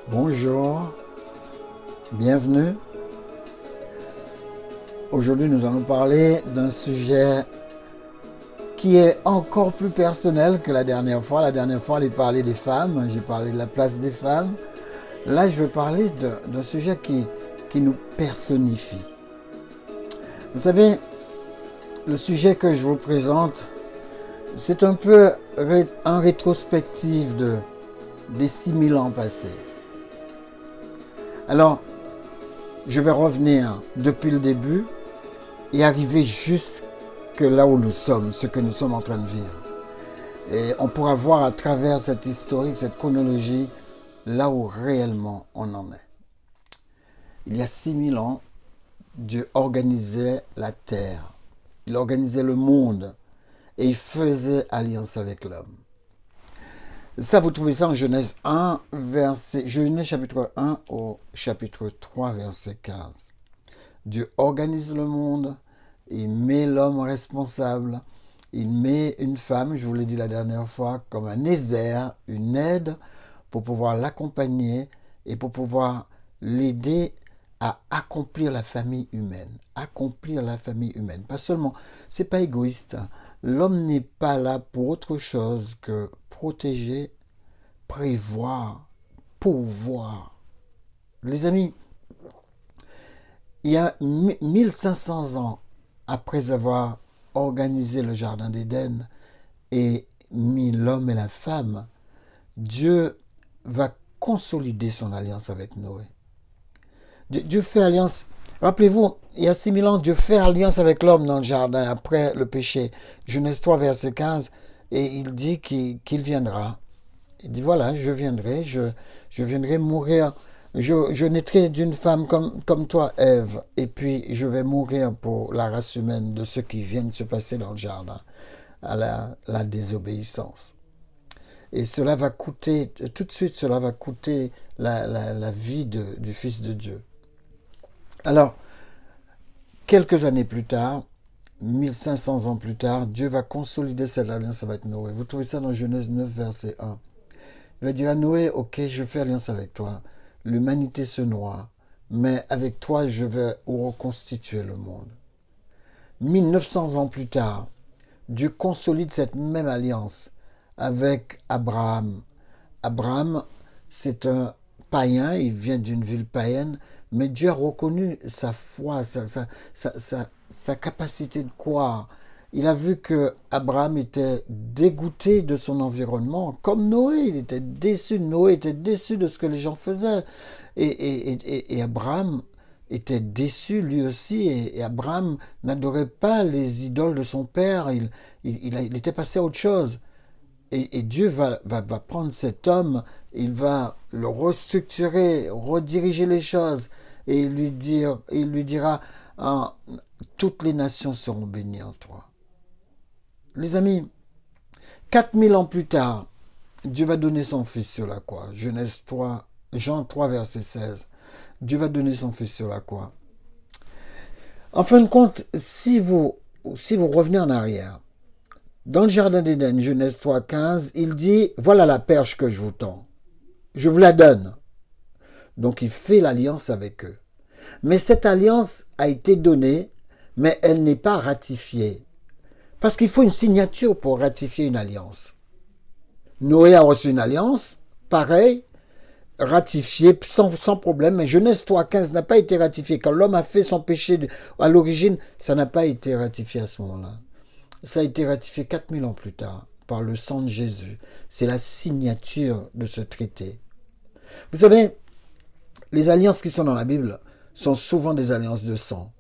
Bonjour, bienvenue. Aujourd'hui, nous allons parler d'un sujet qui est encore plus personnel que la dernière fois. La dernière fois, j'ai parlé des femmes, j'ai parlé de la place des femmes. Là, je vais parler d'un sujet qui nous personnifie. Vous savez, le sujet que je vous présente, c'est un peu en rétrospective des 6000 ans passés. Alors, je vais revenir depuis le début et arriver jusque là où nous sommes, ce que nous sommes en train de vivre. Et on pourra voir à travers cette historique, cette chronologie, là où réellement on en est. Il y a 6000 ans, Dieu organisait la terre, il organisait le monde et il faisait alliance avec l'homme. Ça, vous trouvez ça en Genèse 1, Genèse chapitre 1 au chapitre 3, verset 15. Dieu organise le monde, il met l'homme responsable, il met une femme, je vous l'ai dit la dernière fois, comme un ézer, une aide pour pouvoir l'accompagner et pour pouvoir l'aider à accomplir la famille humaine. Accomplir la famille humaine. Pas seulement, c'est pas égoïste. L'homme n'est pas là pour autre chose que protéger, prévoir, pourvoir. Les amis, il y a 1500 ans après avoir organisé le jardin d'Éden et mis l'homme et la femme, Dieu va consolider son alliance avec Noé. Dieu fait alliance. Rappelez-vous, il y a 6000 ans, Dieu fait alliance avec l'homme dans le jardin après le péché. Genèse 3, verset 15, et il dit qu'il viendra. Il dit voilà, je viendrai mourir. Je naîtrai d'une femme comme toi, Ève, et puis je vais mourir pour la race humaine de ce qui vient de se passer dans le jardin, à la désobéissance. Et cela va coûter, tout de suite, cela va coûter la vie du Fils de Dieu. Alors, quelques années plus tard, 1500 ans plus tard, Dieu va consolider cette alliance avec Noé. Vous trouvez ça dans Genèse 9, verset 1. Il va dire à Noé, ok, je fais alliance avec toi. L'humanité se noie, mais avec toi, je vais reconstituer le monde. 1900 ans plus tard, Dieu consolide cette même alliance avec Abraham. Abraham, c'est un païen, il vient d'une ville païenne, mais Dieu a reconnu sa foi, sa capacité de croire. Il a vu que Abraham était dégoûté de son environnement, comme Noé, il était déçu. Noé était déçu de ce que les gens faisaient. Et Abraham était déçu lui aussi, et Abraham n'adorait pas les idoles de son père, il était passé à autre chose. Et Dieu va prendre cet homme, il va le restructurer, rediriger les choses, et il lui dira, ah, toutes les nations seront bénies en toi. Les amis, 4000 ans plus tard, Dieu va donner son fils sur la croix. Genèse 3, Jean 3, verset 16. Dieu va donner son fils sur la croix. En fin de compte, si vous revenez en arrière, dans le jardin d'Éden, Genèse 3, 15, il dit, voilà la perche que je vous tends. Je vous la donne. Donc il fait l'alliance avec eux. Mais cette alliance a été donnée, mais elle n'est pas ratifiée. Parce qu'il faut une signature pour ratifier une alliance. Noé a reçu une alliance, pareil, ratifiée sans problème, mais Genèse 3.15 n'a pas été ratifiée. Quand l'homme a fait son péché à l'origine, ça n'a pas été ratifié à ce moment-là. Ça a été ratifié 4000 ans plus tard, par le sang de Jésus. C'est la signature de ce traité. Vous savez, les alliances qui sont dans la Bible sont souvent des alliances de sang.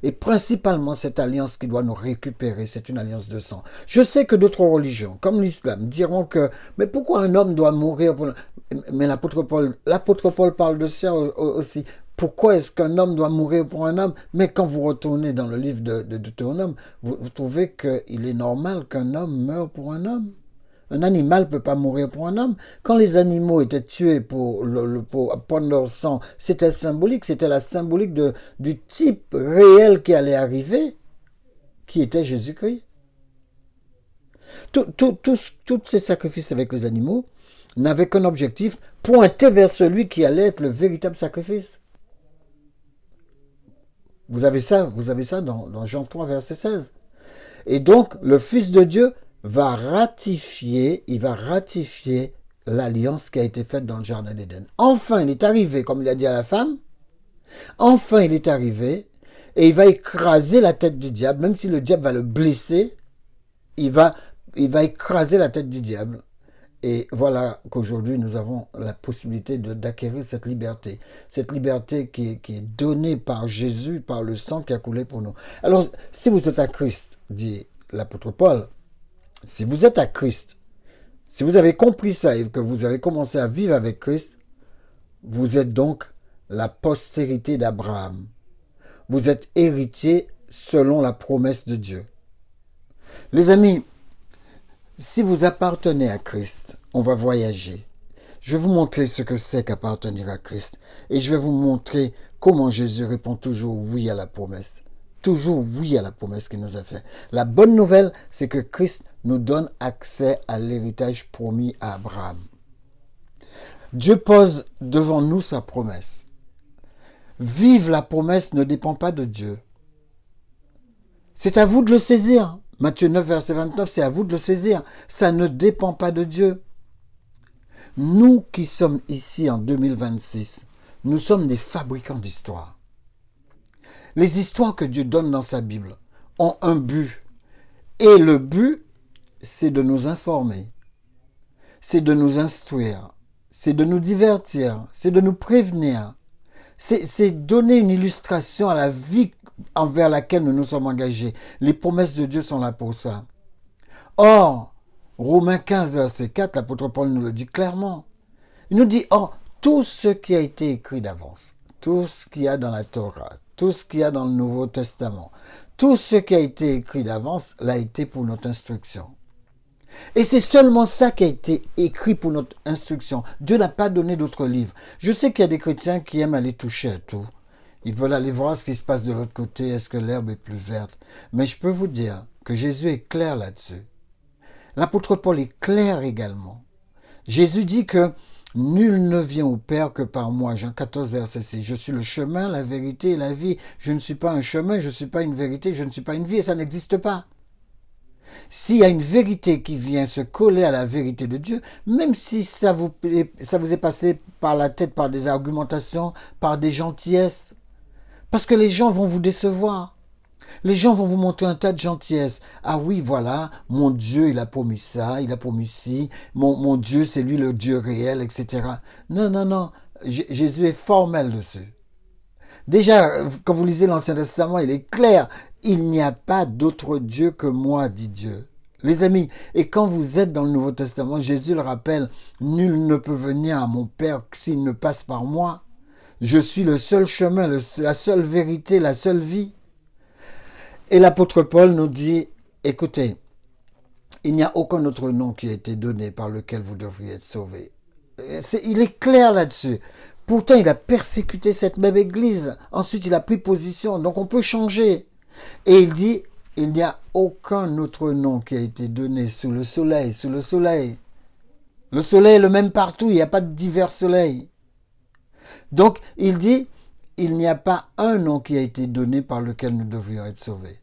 Et principalement, cette alliance qui doit nous récupérer, c'est une alliance de sang. Je sais que d'autres religions, comme l'islam, diront que, mais pourquoi un homme doit mourir pour... Mais l'apôtre Paul parle de ça aussi. Pourquoi est-ce qu'un homme doit mourir pour un homme? Mais quand vous retournez dans le livre de Deutéronome, vous trouvez qu'il est normal qu'un homme meure pour un homme. Un animal ne peut pas mourir pour un homme. Quand les animaux étaient tués pour prendre leur sang, c'était symbolique, c'était la symbolique du type réel qui allait arriver, qui était Jésus-Christ. Tous ces sacrifices avec les animaux, n'avait qu'un objectif, pointer vers celui qui allait être le véritable sacrifice. Vous avez ça dans Jean 3, verset 16. Et donc, le Fils de Dieu va ratifier l'alliance qui a été faite dans le Jardin d'Éden. Enfin, il est arrivé, comme il a dit à la femme, enfin, il est arrivé, et il va écraser la tête du diable, même si le diable va le blesser, il va écraser la tête du diable. Et voilà qu'aujourd'hui, nous avons la possibilité d'acquérir cette liberté qui est donnée par Jésus, par le sang qui a coulé pour nous. Alors, si vous êtes à Christ, dit l'apôtre Paul, si vous êtes à Christ, si vous avez compris ça et que vous avez commencé à vivre avec Christ, vous êtes donc la postérité d'Abraham. Vous êtes héritier selon la promesse de Dieu. Les amis, si vous appartenez à Christ, on va voyager. Je vais vous montrer ce que c'est qu'appartenir à Christ. Et je vais vous montrer comment Jésus répond toujours oui à la promesse. Toujours oui à la promesse qu'il nous a faite. La bonne nouvelle, c'est que Christ nous donne accès à l'héritage promis à Abraham. Dieu pose devant nous sa promesse. Vivre la promesse ne dépend pas de Dieu. C'est à vous de le saisir. Matthieu 9, verset 29, c'est à vous de le saisir. Ça ne dépend pas de Dieu. Nous qui sommes ici en 2026, nous sommes des fabricants d'histoires. Les histoires que Dieu donne dans sa Bible ont un but. Et le but, c'est de nous informer. C'est de nous instruire. C'est de nous divertir. C'est de nous prévenir. C'est donner une illustration à la vie envers laquelle nous nous sommes engagés. Les promesses de Dieu sont là pour ça. Or, Romains 15, verset 4, l'apôtre Paul nous le dit clairement. Il nous dit, tout ce qui a été écrit d'avance, tout ce qu'il y a dans la Torah, tout ce qu'il y a dans le Nouveau Testament, tout ce qui a été écrit d'avance l'a été pour notre instruction. Et c'est seulement ça qui a été écrit pour notre instruction. Dieu n'a pas donné d'autres livres. Je sais qu'il y a des chrétiens qui aiment aller toucher à tout. Ils veulent aller voir ce qui se passe de l'autre côté. Est-ce que l'herbe est plus verte? Mais je peux vous dire que Jésus est clair là-dessus. L'apôtre Paul est clair également. Jésus dit que nul ne vient au Père que par moi. Jean 14, verset 6. Je suis le chemin, la vérité et la vie. Je ne suis pas un chemin, je ne suis pas une vérité, je ne suis pas une vie et ça n'existe pas. S'il y a une vérité qui vient se coller à la vérité de Dieu, même si ça vous est passé par la tête par des argumentations, par des gentillesses, parce que les gens vont vous décevoir. Les gens vont vous montrer un tas de gentillesse. Ah oui, voilà, mon Dieu, il a promis ça, il a promis ci, mon Dieu, c'est lui le Dieu réel, etc. Non, Jésus est formel dessus. Déjà, quand vous lisez l'Ancien Testament, il est clair. Il n'y a pas d'autre Dieu que moi, dit Dieu. Les amis, et quand vous êtes dans le Nouveau Testament, Jésus le rappelle, nul ne peut venir à mon Père s'il ne passe par moi. Je suis le seul chemin, la seule vérité, la seule vie. Et l'apôtre Paul nous dit, écoutez, il n'y a aucun autre nom qui a été donné par lequel vous devriez être sauvés. Il est clair là-dessus. Pourtant, il a persécuté cette même église. Ensuite, il a pris position. Donc, on peut changer. Et il dit, il n'y a aucun autre nom qui a été donné sous le soleil. Le soleil est le même partout. Il n'y a pas de divers soleils. Donc, il dit, il n'y a pas un nom qui a été donné par lequel nous devrions être sauvés.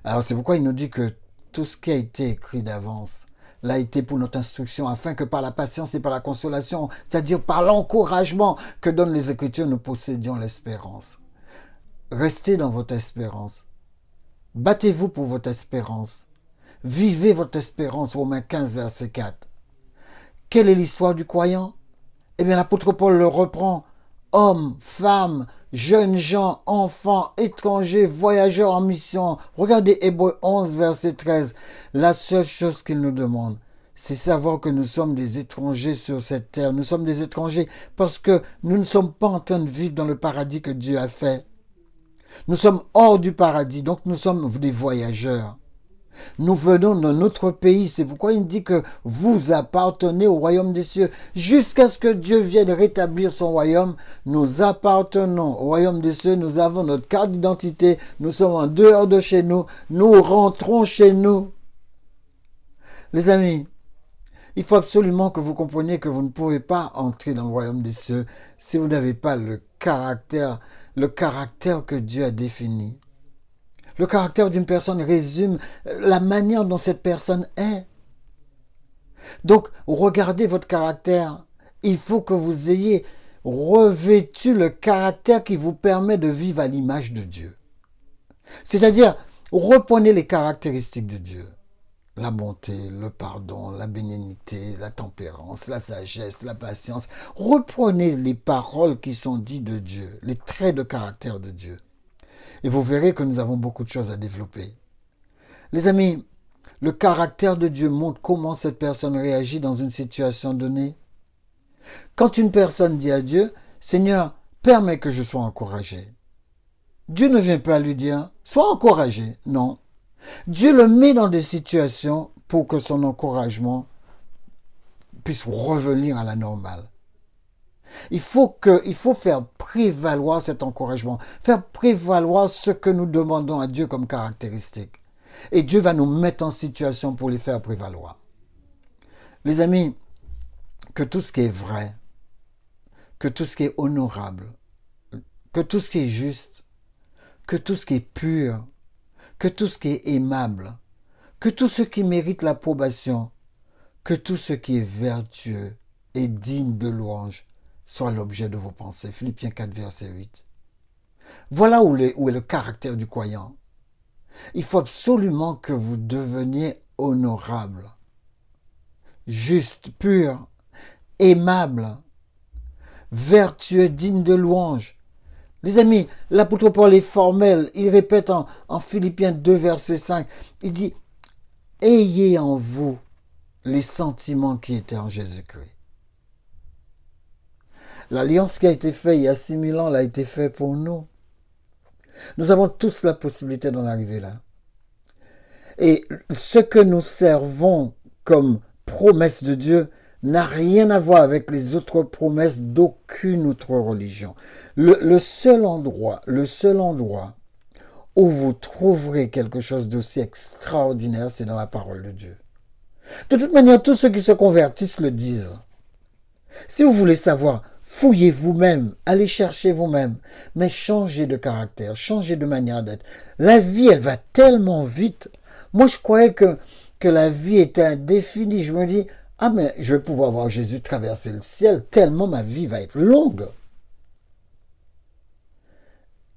Alors, c'est pourquoi il nous dit que tout ce qui a été écrit d'avance l'a été pour notre instruction, afin que par la patience et par la consolation, c'est-à-dire par l'encouragement que donnent les Écritures, nous possédions l'espérance. Restez dans votre espérance. Battez-vous pour votre espérance. Vivez votre espérance, Romains 15, verset 4. Quelle est l'histoire du croyant? Eh bien, l'apôtre Paul le reprend. Hommes, femmes, jeunes gens, enfants, étrangers, voyageurs en mission. Regardez Hébreux 11, verset 13. La seule chose qu'il nous demande, c'est savoir que nous sommes des étrangers sur cette terre. Nous sommes des étrangers parce que nous ne sommes pas en train de vivre dans le paradis que Dieu a fait. Nous sommes hors du paradis, donc nous sommes des voyageurs. Nous venons de notre pays, c'est pourquoi il dit que vous appartenez au royaume des cieux. Jusqu'à ce que Dieu vienne rétablir son royaume, nous appartenons au royaume des cieux, nous avons notre carte d'identité, nous sommes en dehors de chez nous, nous rentrons chez nous. Les amis, Il faut absolument que vous compreniez que vous ne pouvez pas entrer dans le royaume des cieux si vous n'avez pas le caractère que Dieu a défini. Le caractère d'une personne résume la manière dont cette personne est. Donc, regardez votre caractère. Il faut que vous ayez revêtu le caractère qui vous permet de vivre à l'image de Dieu. C'est-à-dire, reprenez les caractéristiques de Dieu. La bonté, le pardon, la bénignité, la tempérance, la sagesse, la patience. Reprenez les paroles qui sont dites de Dieu, les traits de caractère de Dieu. Et vous verrez que nous avons beaucoup de choses à développer. Les amis, le caractère de Dieu montre comment cette personne réagit dans une situation donnée. Quand une personne dit à Dieu, « Seigneur, permets que je sois encouragé », Dieu ne vient pas lui dire, « Sois encouragé ». Non. Dieu le met dans des situations pour que son encouragement puisse revenir à la normale. Il faut faire prévaloir cet encouragement, faire prévaloir ce que nous demandons à Dieu comme caractéristique. Et Dieu va nous mettre en situation pour les faire prévaloir. Les amis, que tout ce qui est vrai, que tout ce qui est honorable, que tout ce qui est juste, que tout ce qui est pur, que tout ce qui est aimable, que tout ce qui mérite l'approbation, que tout ce qui est vertueux et digne de louange soit l'objet de vos pensées. Philippiens 4, verset 8. Voilà où est le caractère du croyant. Il faut absolument que vous deveniez honorable, juste, pur, aimable, vertueux, digne de louange. Les amis, l'apôtre Paul est formel, il répète en Philippiens 2, verset 5, il dit « Ayez en vous les sentiments qui étaient en Jésus-Christ ». L'alliance qui a été faite il y a 6000 ans, elle a été faite pour nous. Nous avons tous la possibilité d'en arriver là. Et ce que nous servons comme promesse de Dieu n'a rien à voir avec les autres promesses d'aucune autre religion. Le seul endroit où vous trouverez quelque chose d'aussi extraordinaire, c'est dans la parole de Dieu. De toute manière, tous ceux qui se convertissent le disent. Si vous voulez savoir, fouillez vous-même, allez chercher vous-même, mais changez de caractère, changez de manière d'être. La vie, elle va tellement vite. Moi, je croyais que la vie était indéfinie. Je me dis, ah mais je vais pouvoir voir Jésus traverser le ciel, tellement ma vie va être longue.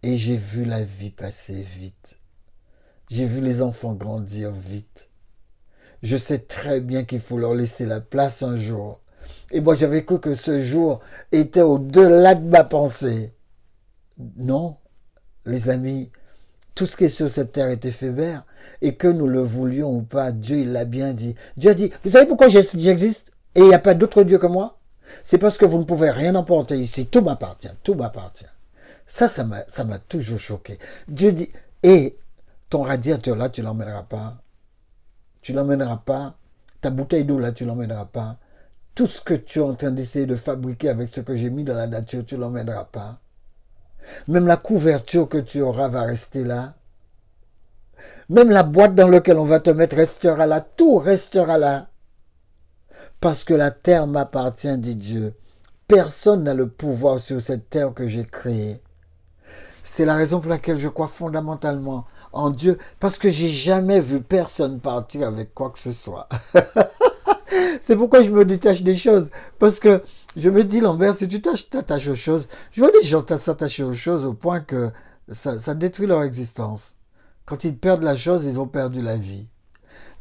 Et j'ai vu la vie passer vite. J'ai vu les enfants grandir vite. Je sais très bien qu'il faut leur laisser la place un jour. Et moi, j'avais cru que ce jour était au-delà de ma pensée. Non, les amis, tout ce qui est sur cette terre est éphémère. Et que nous le voulions ou pas, Dieu, il l'a bien dit. Dieu a dit, vous savez pourquoi j'existe? Et il n'y a pas d'autre Dieu que moi? C'est parce que vous ne pouvez rien emporter ici. Tout m'appartient, tout m'appartient. Ça m'a toujours choqué. Dieu dit, et ton radiateur là, tu l'emmèneras pas. Tu l'emmèneras pas. Ta bouteille d'eau là, tu l'emmèneras pas. Tout ce que tu es en train d'essayer de fabriquer avec ce que j'ai mis dans la nature, tu l'emmèneras pas. Même la couverture que tu auras va rester là. Même la boîte dans laquelle on va te mettre restera là. Tout restera là. Parce que la terre m'appartient, dit Dieu. Personne n'a le pouvoir sur cette terre que j'ai créée. C'est la raison pour laquelle je crois fondamentalement en Dieu. Parce que j'ai jamais vu personne partir avec quoi que ce soit. C'est pourquoi je me détache des choses. Parce que je me dis, Lambert, si tu t'attaches aux choses, je vois des gens s'attacher aux choses au point que ça détruit leur existence. Quand ils perdent la chose, ils ont perdu la vie.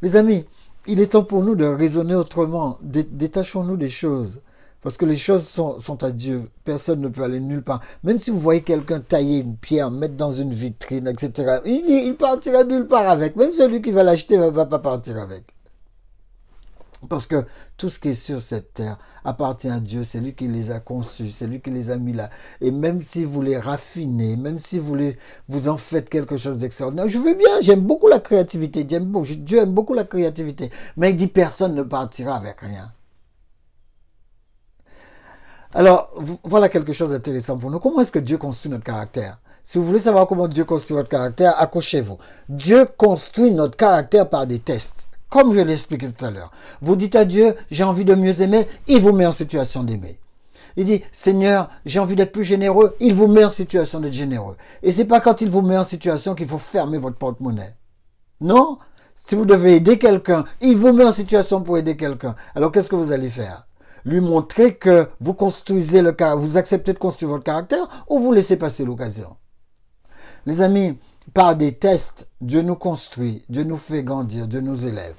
Les amis, il est temps pour nous de raisonner autrement. Détachons-nous des choses. Parce que les choses sont à Dieu. Personne ne peut aller nulle part. Même si vous voyez quelqu'un tailler une pierre, mettre dans une vitrine, etc., il partira nulle part avec. Même celui qui va l'acheter ne va pas partir avec. Parce que tout ce qui est sur cette terre appartient à Dieu. C'est lui qui les a conçus, c'est lui qui les a mis là. Et même si vous les raffinez, même si vous en faites quelque chose d'extraordinaire, je veux bien, j'aime beaucoup la créativité, Dieu aime beaucoup la créativité. Mais il dit personne ne partira avec rien. Alors, voilà quelque chose d'intéressant pour nous. Comment est-ce que Dieu construit notre caractère? Si vous voulez savoir comment Dieu construit votre caractère, accrochez-vous. Dieu construit notre caractère par des tests. Comme je l'ai expliqué tout à l'heure. Vous dites à Dieu, j'ai envie de mieux aimer, il vous met en situation d'aimer. Il dit, Seigneur, j'ai envie d'être plus généreux, il vous met en situation d'être généreux. Et c'est pas quand il vous met en situation qu'il faut fermer votre porte-monnaie. Non, si vous devez aider quelqu'un, il vous met en situation pour aider quelqu'un. Alors qu'est-ce que vous allez faire? Lui montrer que vous construisez le caractère, vous acceptez de construire votre caractère ou vous laissez passer l'occasion. Les amis, par des tests, Dieu nous construit, Dieu nous fait grandir, Dieu nous élève.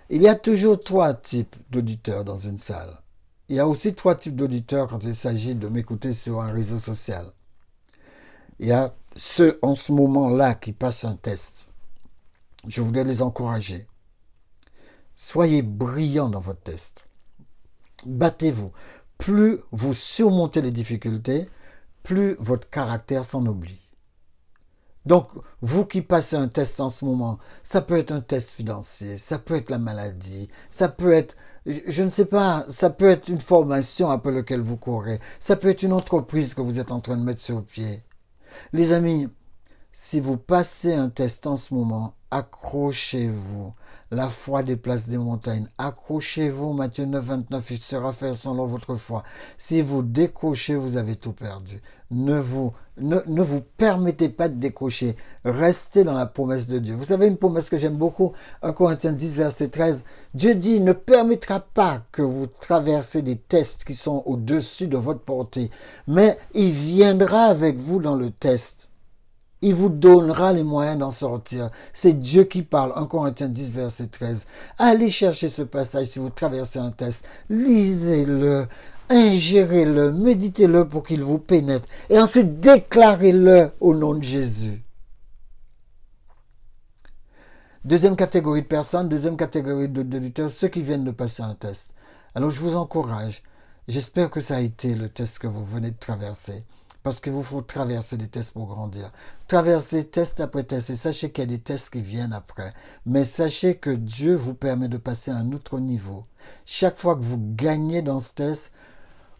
Il y a toujours 3 types d'auditeurs dans une salle. Il y a aussi 3 types d'auditeurs quand il s'agit de m'écouter sur un réseau social. Il y a ceux en ce moment-là qui passent un test. Je voudrais les encourager. Soyez brillants dans votre test. Battez-vous. Plus vous surmontez les difficultés, plus votre caractère s'en oublie. Donc, vous qui passez un test en ce moment, ça peut être un test financier, ça peut être la maladie, ça peut être, je ne sais pas, ça peut être une formation après laquelle vous courez, ça peut être une entreprise que vous êtes en train de mettre sur pied. Les amis, si vous passez un test en ce moment, accrochez-vous. La foi déplace des montagnes. Accrochez-vous, Matthieu 9, 29, il sera fait selon votre foi. Si vous décrochez, vous avez tout perdu. Ne vous permettez pas de décrocher. Restez dans la promesse de Dieu. Vous savez une promesse que j'aime beaucoup, 1 Corinthiens 10, verset 13. Dieu dit, ne permettra pas que vous traversez des tests qui sont au-dessus de votre portée, mais il viendra avec vous dans le test. Il vous donnera les moyens d'en sortir. C'est Dieu qui parle. 1 Corinthiens 10, verset 13. Allez chercher ce passage si vous traversez un test. Lisez-le, ingérez-le, méditez-le pour qu'il vous pénètre. Et ensuite, déclarez-le au nom de Jésus. Deuxième catégorie de personnes, deuxième catégorie d'auditeurs, ceux qui viennent de passer un test. Alors, je vous encourage. J'espère que ça a été le test que vous venez de traverser. Parce qu'il vous faut traverser des tests pour grandir. Traverser test après test. Et sachez qu'il y a des tests qui viennent après. Mais sachez que Dieu vous permet de passer à un autre niveau. Chaque fois que vous gagnez dans ce test,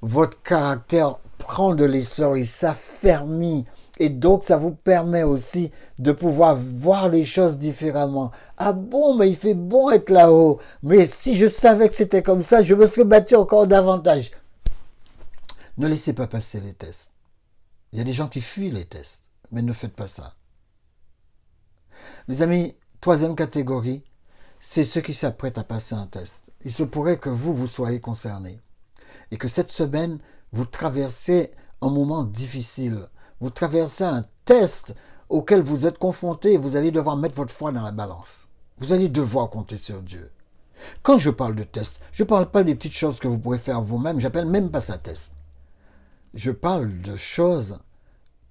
votre caractère prend de l'essor, il s'affermit. Et donc, ça vous permet aussi de pouvoir voir les choses différemment. Ah bon, mais il fait bon être là-haut. Mais si je savais que c'était comme ça, je me serais battu encore davantage. Ne laissez pas passer les tests. Il y a des gens qui fuient les tests, mais ne faites pas ça. Les amis, troisième catégorie, c'est ceux qui s'apprêtent à passer un test. Il se pourrait que vous soyez concernés et que cette semaine, vous traversez un moment difficile. Vous traversez un test auquel vous êtes confronté et vous allez devoir mettre votre foi dans la balance. Vous allez devoir compter sur Dieu. Quand je parle de test, je ne parle pas des petites choses que vous pourrez faire vous-même, j'appelle même pas ça test. Je parle de choses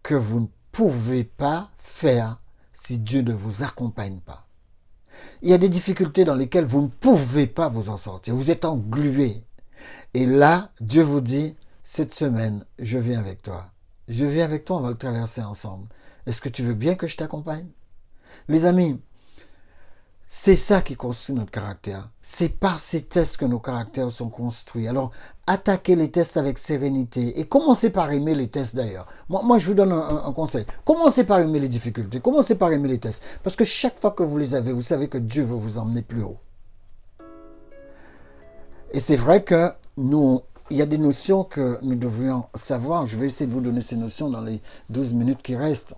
que vous ne pouvez pas faire si Dieu ne vous accompagne pas. Il y a des difficultés dans lesquelles vous ne pouvez pas vous en sortir. Vous êtes englué. Et là, Dieu vous dit, cette semaine, je viens avec toi. Je viens avec toi, on va le traverser ensemble. Est-ce que tu veux bien que je t'accompagne? Les amis, c'est ça qui construit notre caractère. C'est par ces tests que nos caractères sont construits. Alors, attaquez les tests avec sérénité. Et commencez par aimer les tests d'ailleurs. Moi je vous donne un conseil. Commencez par aimer les difficultés. Commencez par aimer les tests. Parce que chaque fois que vous les avez, vous savez que Dieu veut vous emmener plus haut. Et c'est vrai que il y a des notions que nous devrions savoir. Je vais essayer de vous donner ces notions dans les 12 minutes qui restent.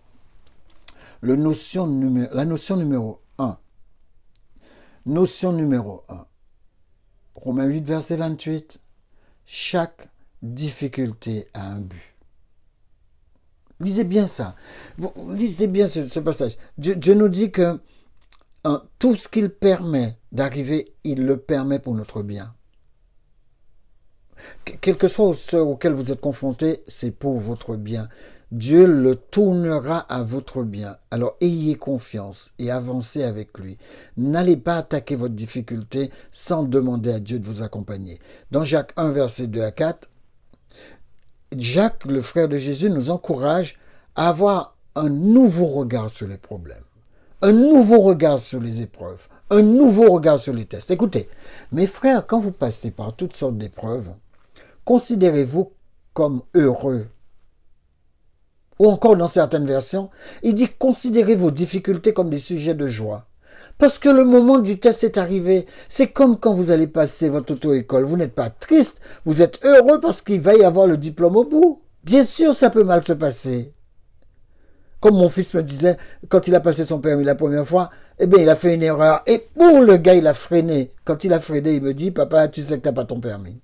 La notion numéro 1. Notion numéro 1. Romains 8, verset 28. Chaque difficulté a un but. Lisez bien ça. Lisez bien ce passage. Dieu nous dit que tout ce qu'il permet d'arriver, il le permet pour notre bien. Quel que soit ce auquel vous êtes confronté, c'est pour votre bien. Dieu le tournera à votre bien. Alors ayez confiance et avancez avec lui. N'allez pas attaquer votre difficulté sans demander à Dieu de vous accompagner. Dans Jacques 1, verset 2 à 4, Jacques, le frère de Jésus, nous encourage à avoir un nouveau regard sur les problèmes, un nouveau regard sur les épreuves, un nouveau regard sur les tests. Écoutez, mes frères, quand vous passez par toutes sortes d'épreuves, considérez-vous comme heureux. Ou encore dans certaines versions, il dit considérez vos difficultés comme des sujets de joie. Parce que le moment du test est arrivé. C'est comme quand vous allez passer votre auto-école. Vous n'êtes pas triste, vous êtes heureux parce qu'il va y avoir le diplôme au bout. Bien sûr, ça peut mal se passer. Comme mon fils me disait, quand il a passé son permis la première fois, eh bien, il a fait une erreur. Et pour le gars, il a freiné. Quand il a freiné, il me dit, papa, tu sais que tu n'as pas ton permis.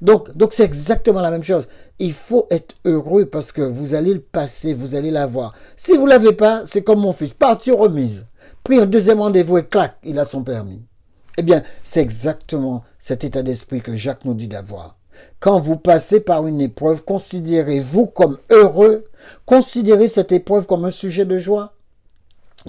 Donc c'est exactement la même chose. Il faut être heureux parce que vous allez le passer, vous allez l'avoir. Si vous ne l'avez pas, c'est comme mon fils, partie remise. Pris un deuxième rendez-vous et clac, il a son permis. Eh bien, c'est exactement cet état d'esprit que Jacques nous dit d'avoir. Quand vous passez par une épreuve, considérez-vous comme heureux, considérez cette épreuve comme un sujet de joie.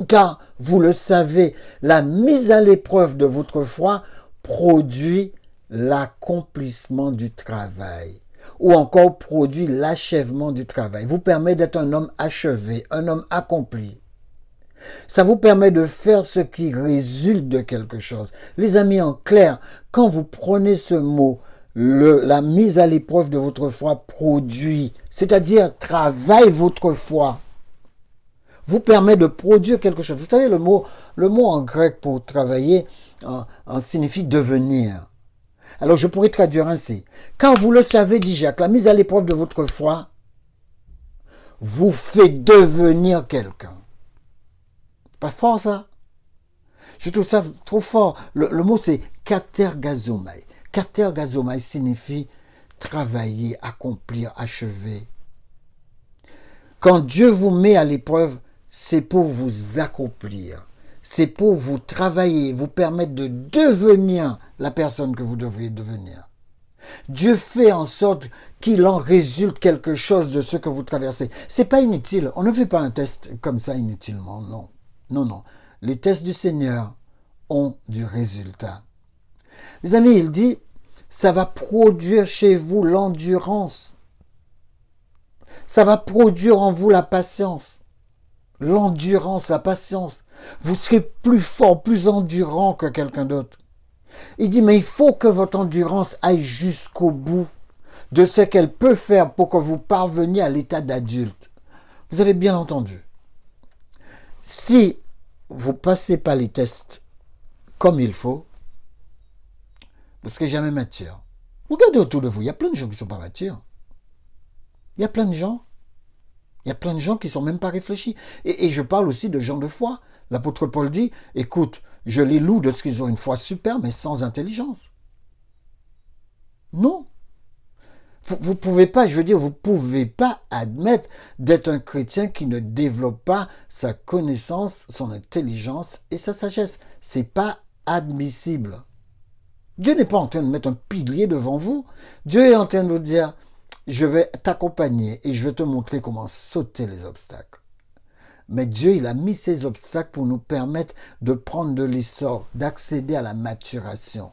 Car, vous le savez, la mise à l'épreuve de votre foi produit l'accomplissement du travail ou encore produit l'achèvement du travail. Vous permet d'être un homme achevé, un homme accompli. Ça vous permet de faire ce qui résulte de quelque chose. Les amis, en clair, quand vous prenez ce mot, la mise à l'épreuve de votre foi produit, c'est-à-dire travaille votre foi, vous permet de produire quelque chose. Vous savez, le mot en grec pour travailler signifie devenir. Alors je pourrais traduire ainsi. Quand vous le savez, dit Jacques, la mise à l'épreuve de votre foi vous fait devenir quelqu'un. Pas fort ça? Je trouve ça trop fort. Le mot c'est katergazomai. Katergazomai signifie travailler, accomplir, achever. Quand Dieu vous met à l'épreuve, c'est pour vous accomplir. C'est pour vous travailler, vous permettre de devenir la personne que vous devriez devenir. Dieu fait en sorte qu'il en résulte quelque chose de ce que vous traversez. C'est pas inutile. On ne fait pas un test comme ça inutilement, non. Non. Les tests du Seigneur ont du résultat. Les amis, il dit, ça va produire chez vous l'endurance. Ça va produire en vous la patience. L'endurance, la patience. Vous serez plus fort, plus endurant que quelqu'un d'autre. Il dit, mais il faut que votre endurance aille jusqu'au bout de ce qu'elle peut faire pour que vous parveniez à l'état d'adulte. Vous avez bien entendu. Si vous ne passez pas les tests comme il faut, vous ne serez jamais mature. Regardez autour de vous, il y a plein de gens qui ne sont pas matures. Il y a plein de gens. Il y a plein de gens qui ne sont même pas réfléchis. Et je parle aussi de gens de foi. L'apôtre Paul dit, écoute, je les loue de ce qu'ils ont une foi super, mais sans intelligence. Non. Vous pouvez pas, vous pouvez pas admettre d'être un chrétien qui ne développe pas sa connaissance, son intelligence et sa sagesse. C'est pas admissible. Dieu n'est pas en train de mettre un pilier devant vous. Dieu est en train de vous dire, je vais t'accompagner et je vais te montrer comment sauter les obstacles. Mais Dieu, il a mis ces obstacles pour nous permettre de prendre de l'essor, d'accéder à la maturation.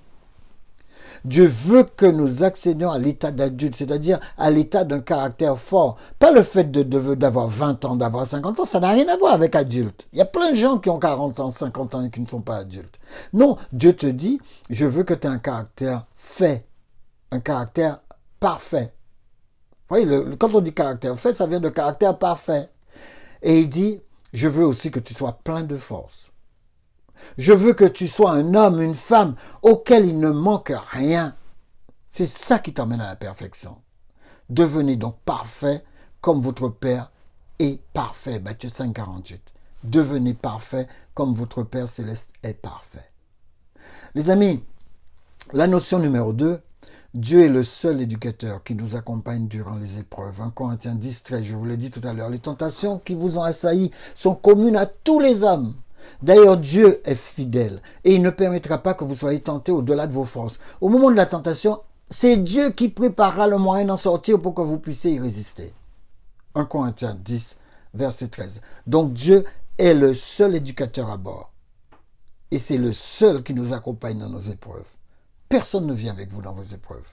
Dieu veut que nous accédions à l'état d'adulte, c'est-à-dire à l'état d'un caractère fort. Pas le fait d'avoir 20 ans, d'avoir 50 ans, ça n'a rien à voir avec adulte. Il y a plein de gens qui ont 40 ans, 50 ans et qui ne sont pas adultes. Non, Dieu te dit, je veux que tu aies un caractère fait, un caractère parfait. Vous voyez, quand on dit caractère fait, ça vient de caractère parfait. Et il dit, je veux aussi que tu sois plein de force. Je veux que tu sois un homme, une femme, auquel il ne manque rien. C'est ça qui t'emmène à la perfection. Devenez donc parfait comme votre Père est parfait. Matthieu 5, 48. Devenez parfait comme votre Père céleste est parfait. Les amis, la notion numéro 2, Dieu est le seul éducateur qui nous accompagne durant les épreuves. 1 Corinthiens 10, 13, je vous l'ai dit tout à l'heure, les tentations qui vous ont assailli sont communes à tous les hommes. D'ailleurs, Dieu est fidèle et il ne permettra pas que vous soyez tentés au-delà de vos forces. Au moment de la tentation, c'est Dieu qui préparera le moyen d'en sortir pour que vous puissiez y résister. 1 Corinthiens 10, verset 13. Donc Dieu est le seul éducateur à bord. Et c'est le seul qui nous accompagne dans nos épreuves. Personne ne vient avec vous dans vos épreuves.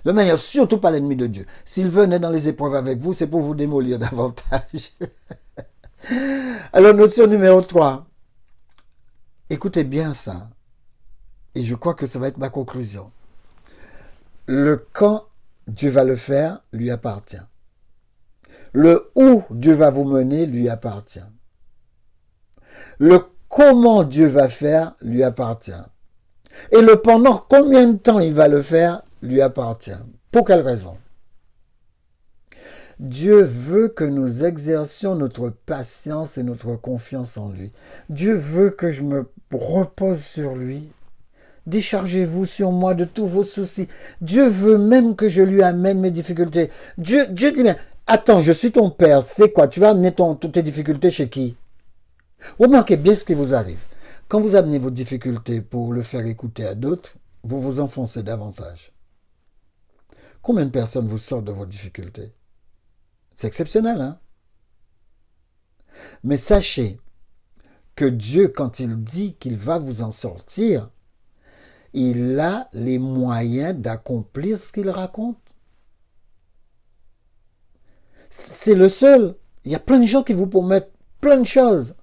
De manière, surtout pas l'ennemi de Dieu. S'il venait dans les épreuves avec vous, c'est pour vous démolir davantage. Alors, notion numéro 3. Écoutez bien ça. Et je crois que ça va être ma conclusion. Le quand Dieu va le faire, lui appartient. Le où Dieu va vous mener, lui appartient. Le comment Dieu va faire lui appartient. Et le pendant combien de temps il va le faire lui appartient. Pour quelle raison? Dieu veut que nous exercions notre patience et notre confiance en lui. Dieu veut que je me repose sur lui. Déchargez-vous sur moi de tous vos soucis. Dieu veut même que je lui amène mes difficultés. Dieu dit, mais attends, je suis ton père, c'est quoi? Tu vas amener toutes tes difficultés chez qui? Remarquez bien ce qui vous arrive. Quand vous amenez vos difficultés pour le faire écouter à d'autres, vous vous enfoncez davantage. Combien de personnes vous sortent de vos difficultés? C'est exceptionnel, hein? Mais sachez que Dieu, quand il dit qu'il va vous en sortir, il a les moyens d'accomplir ce qu'il raconte. C'est le seul. Il y a plein de gens qui vous promettent plein de choses,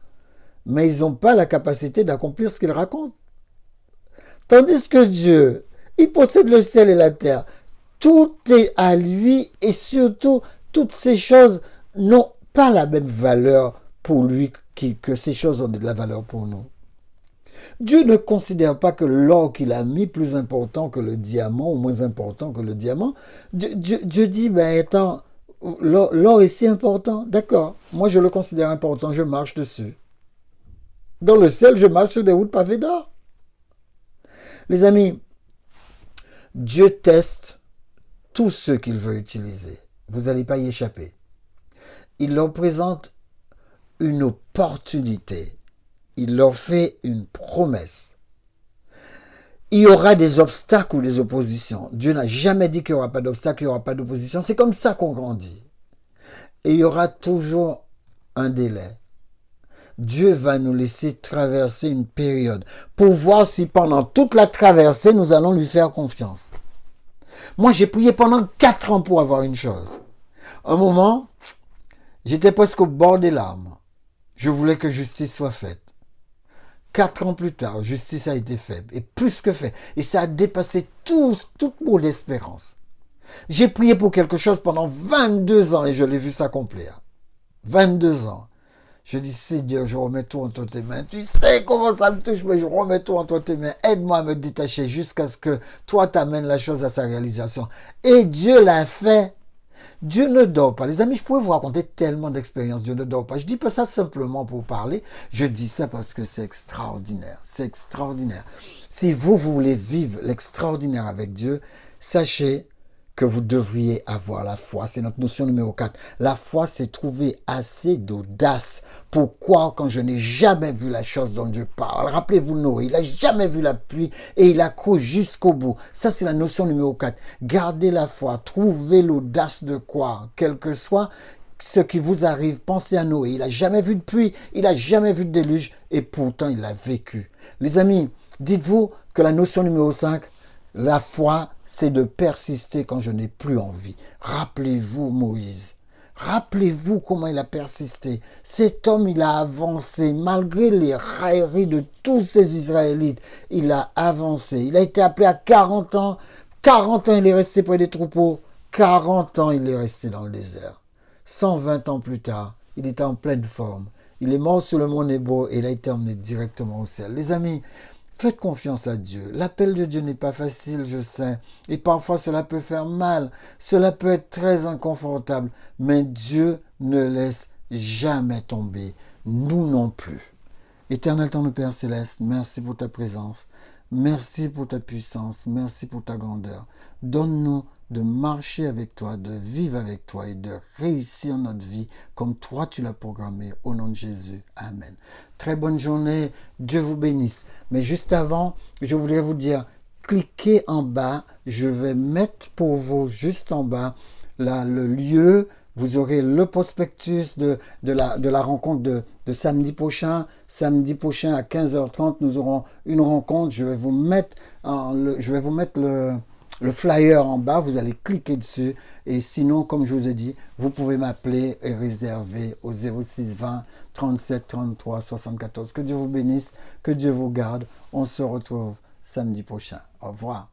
mais ils n'ont pas la capacité d'accomplir ce qu'ils racontent. Tandis que Dieu, il possède le ciel et la terre. Tout est à lui et surtout, toutes ces choses n'ont pas la même valeur pour lui que ces choses ont de la valeur pour nous. Dieu ne considère pas que l'or qu'il a mis plus important que le diamant ou moins important que le diamant. Dieu dit, ben attends, l'or est si important, d'accord, moi je le considère important, je marche dessus. Dans le ciel, je marche sur des routes pavées d'or. Les amis, Dieu teste tous ceux qu'il veut utiliser. Vous n'allez pas y échapper. Il leur présente une opportunité. Il leur fait une promesse. Il y aura des obstacles ou des oppositions. Dieu n'a jamais dit qu'il n'y aura pas d'obstacles, qu'il n'y aura pas d'opposition. C'est comme ça qu'on grandit. Et il y aura toujours un délai. Dieu va nous laisser traverser une période pour voir si pendant toute la traversée, nous allons lui faire confiance. Moi, j'ai prié pendant 4 ans pour avoir une chose. Un moment, j'étais presque au bord des larmes. Je voulais que justice soit faite. 4 ans plus tard, justice a été faite, et plus que fait. Et ça a dépassé toute mon espérance. J'ai prié pour quelque chose pendant 22 ans et je l'ai vu s'accomplir. 22 ans. Je dis, Seigneur, je remets tout entre tes mains. Tu sais comment ça me touche, mais je remets tout entre tes mains. Aide-moi à me détacher jusqu'à ce que toi t'amènes la chose à sa réalisation. Et Dieu l'a fait. Dieu ne dort pas. Les amis, je pourrais vous raconter tellement d'expériences. Dieu ne dort pas. Je dis pas ça simplement pour parler. Je dis ça parce que c'est extraordinaire. C'est extraordinaire. Si vous voulez vivre l'extraordinaire avec Dieu, sachez que vous devriez avoir la foi. C'est notre notion numéro 4. La foi, c'est trouver assez d'audace pour croire quand je n'ai jamais vu la chose dont Dieu parle. Rappelez-vous Noé, il n'a jamais vu la pluie et il a cru jusqu'au bout. Ça, c'est la notion numéro 4. Gardez la foi, trouvez l'audace de croire, quel que soit ce qui vous arrive. Pensez à Noé, il n'a jamais vu de pluie, il n'a jamais vu de déluge et pourtant il l'a vécu. Les amis, dites-vous que la notion numéro 5, la foi, c'est de persister quand je n'ai plus envie. Rappelez-vous Moïse. Rappelez-vous comment il a persisté. Cet homme, il a avancé malgré les railleries de tous ces Israélites. Il a avancé. Il a été appelé à 40 ans. 40 ans, il est resté près des troupeaux. 40 ans, il est resté dans le désert. 120 ans plus tard, il était en pleine forme. Il est mort sur le mont Nebo et il a été emmené directement au ciel. Les amis, faites confiance à Dieu. L'appel de Dieu n'est pas facile, je sais. Et parfois, cela peut faire mal. Cela peut être très inconfortable. Mais Dieu ne laisse jamais tomber. Nous non plus. Éternel ton Père Céleste, merci pour ta présence. Merci pour ta puissance. Merci pour ta grandeur. Donne-nous de marcher avec toi, de vivre avec toi et de réussir notre vie comme toi tu l'as programmé. Au nom de Jésus. Amen. Très bonne journée. Dieu vous bénisse. Mais juste avant, je voudrais vous dire, cliquez en bas. Je vais mettre pour vous juste en bas là, le lieu. Vous aurez le prospectus de la rencontre de samedi prochain. Samedi prochain à 15h30, nous aurons une rencontre. Je vais vous mettre le flyer en bas, vous allez cliquer dessus. Et sinon, comme je vous ai dit, vous pouvez m'appeler et réserver au 06 20 37 33 74. Que Dieu vous bénisse, que Dieu vous garde. On se retrouve samedi prochain. Au revoir.